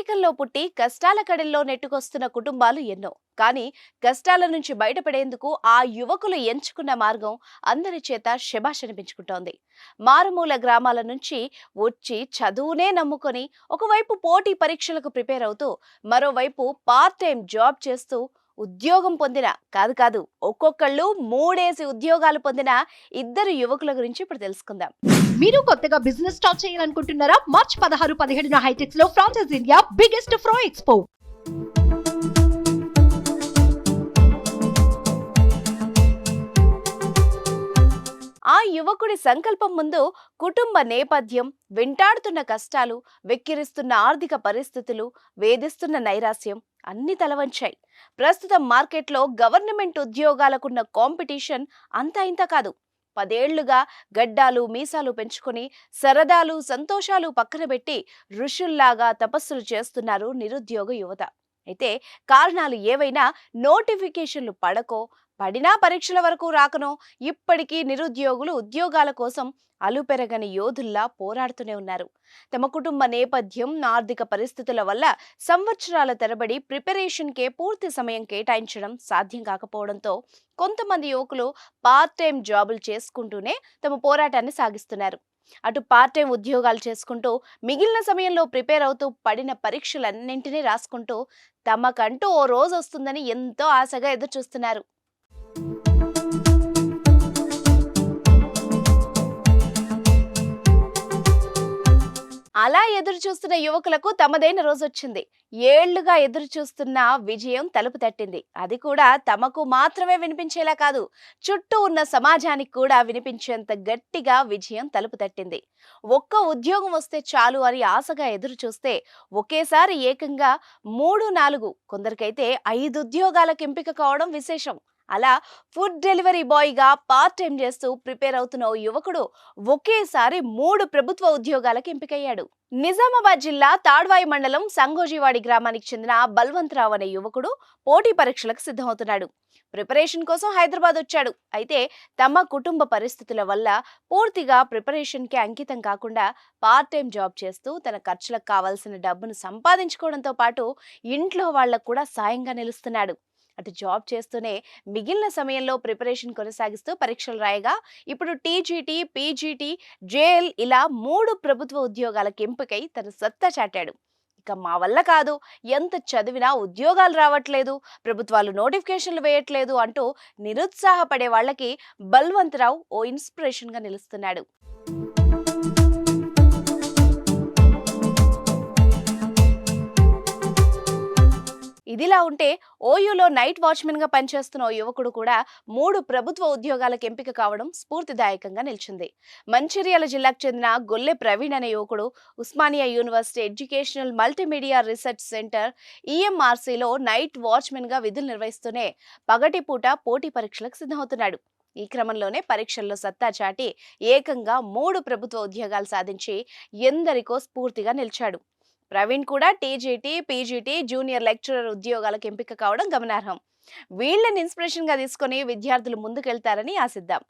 పేదరికంలో పుట్టి కష్టాల కడల్లో నెట్టుకొస్తున్న కుటుంబాలు ఎన్నో. కానీ కష్టాల నుంచి బయటపడేందుకు ఆ యువకులు ఎంచుకున్న మార్గం అందరి చేత శభాష్ అనిపించుకుంటోంది. మారుమూల గ్రామాల నుంచి వచ్చి చదువునే నమ్ముకొని ఒకవైపు పోటీ పరీక్షలకు ప్రిపేర్ అవుతూ మరోవైపు పార్ట్ టైం జాబ్ చేస్తూ ఉద్యోగం పొందిన కాదు ఒక్కొక్కళ్ళు మూడేసి ఉద్యోగాలు పొందిన ఇద్దరు యువకుల గురించి ఇప్పుడు తెలుసుకుందాం. మీరు కొత్తగా బిజినెస్ స్టార్ట్ చేయాలనుకుంటున్నారా? మార్చ్ 16-17 హైటెక్స్ లో ఫ్రాన్సెస్ ఇండియా బిగ్గెస్ట్ ఫ్రో ఎక్స్పో. ఆ యువకుడి సంకల్పం ముందు కుటుంబ నేపథ్యం, వెంటాడుతున్న కష్టాలు, వెక్కిరిస్తున్న ఆర్థిక పరిస్థితులు, వేధిస్తున్న నైరాస్యం అన్ని తలవంచాయి. ప్రస్తుతం మార్కెట్లో గవర్నమెంట్ ఉద్యోగాలకున్న కాంపిటీషన్ అంతా ఇంత కాదు. 10 ఏళ్లుగా గడ్డాలు మీసాలు పెంచుకొని సరదాలు సంతోషాలు పక్కన పెట్టి ఋషుల్లాగా తపస్సులు చేస్తున్నారు నిరుద్యోగ యువత. అయితే కారణాలు ఏవైనా నోటిఫికేషన్లు పడకో, పడినా పరీక్షల వరకు రాకనో ఇప్పటికీ నిరుద్యోగులు ఉద్యోగాల కోసం అలుపెరగని యోధుల్లా పోరాడుతూనే ఉన్నారు. తమ కుటుంబ నేపథ్యం, ఆర్థిక పరిస్థితుల వల్ల సంవత్సరాల తరబడి ప్రిపరేషన్కే పూర్తి సమయం కేటాయించడం సాధ్యం కాకపోవడంతో కొంతమంది యువకులు పార్ట్ టైం జాబులు చేసుకుంటూనే తమ పోరాటాన్ని సాగిస్తున్నారు. అటు పార్ట్ టైం ఉద్యోగాలు చేసుకుంటూ మిగిలిన సమయంలో ప్రిపేర్ అవుతూ పడిన పరీక్షలన్నింటినీ రాసుకుంటూ తమకంటూ ఓ రోజు వస్తుందని ఎంతో ఆశగా ఎదురు చూస్తున్నారు. అలా ఎదురు చూస్తున్న యువకులకు తమదైన రోజొచ్చింది. ఏళ్లుగా ఎదురు చూస్తున్న విజయం తలుపు తట్టింది. అది కూడా తమకు మాత్రమే వినిపించేలా కాదు, చుట్టూ ఉన్న సమాజానికి కూడా వినిపించేంత గట్టిగా విజయం తలుపు తట్టింది. ఒక్క ఉద్యోగం వస్తే చాలు అని ఆశగా ఎదురు చూస్తే ఒకేసారి ఏకంగా 3-4, కొందరికైతే 5 ఉద్యోగాలకు ఎంపిక కావడం విశేషం. అలా ఫుడ్ డెలివరీ బాయ్గా పార్ట్ టైం చేస్తూ ప్రిపేర్ అవుతున్న ఓ యువకుడు ఒకేసారి 3 ప్రభుత్వ ఉద్యోగాలకు ఎంపికయ్యాడు. నిజామాబాద్ జిల్లా తాడ్వాయి మండలం సంగోజీవాడి గ్రామానికి చెందిన బల్వంతరావు అనే యువకుడు పోటీ పరీక్షలకు సిద్ధమవుతున్నాడు. ప్రిపరేషన్ కోసం హైదరాబాద్ వచ్చాడు. అయితే తమ కుటుంబ పరిస్థితుల వల్ల పూర్తిగా ప్రిపరేషన్కి అంకితం కాకుండా పార్ట్ టైం జాబ్ చేస్తూ తన ఖర్చులకు కావాల్సిన డబ్బును సంపాదించుకోవడంతో పాటు ఇంట్లో వాళ్లకు కూడా సాయంగా నిలుస్తున్నాడు. అటు జాబ్ చేస్తూనే మిగిలిన సమయంలో ప్రిపరేషన్ కొనసాగిస్తూ పరీక్షలు రాయగా ఇప్పుడు టీజీటీ, పీజీటీ, జేఎల్ ఇలా 3 ప్రభుత్వ ఉద్యోగాలకు ఎంపికై తన సత్తా చాటాడు. ఇక మా వల్ల కాదు, ఎంత చదివినా ఉద్యోగాలు రావట్లేదు, ప్రభుత్వాలు నోటిఫికేషన్లు వేయట్లేదు అంటూ నిరుత్సాహపడే వాళ్ళకి బల్వంతరావు ఓ ఇన్స్పిరేషన్గా నిలుస్తున్నాడు. ఇదిలా ఉంటే ఓయూలో నైట్ వాచ్మెన్ గా పనిచేస్తున్న ఓ యువకుడు కూడా 3 ప్రభుత్వ ఉద్యోగాలకు ఎంపిక కావడం స్ఫూర్తిదాయకంగా నిలిచింది. మంచిర్యాల జిల్లాకు చెందిన గొల్లె ప్రవీణ్ అనే యువకుడు Osmania university educational multimedia research centre ఈఎంఆర్సీలో నైట్ వాచ్మెన్ గా విధులు నిర్వహిస్తూనే పగటిపూట పోటీ పరీక్షలకు సిద్ధమవుతున్నాడు. ఈ క్రమంలోనే పరీక్షల్లో సత్తా చాటి ఏకంగా 3 ప్రభుత్వ ఉద్యోగాలు సాధించి ఎందరికో స్ఫూర్తిగా నిలిచాడు. ప్రవీణ్ కూడా టీజీటీ, పీజీటీ, జూనియర్ లెక్చరర్ ఉద్యోగాలకు ఎంపిక కావడం గమనార్హం. వీళ్ళని ఇన్స్పిరేషన్ గా తీసుకొని విద్యార్థులు ముందుకెళ్తారని ఆశిద్దాం.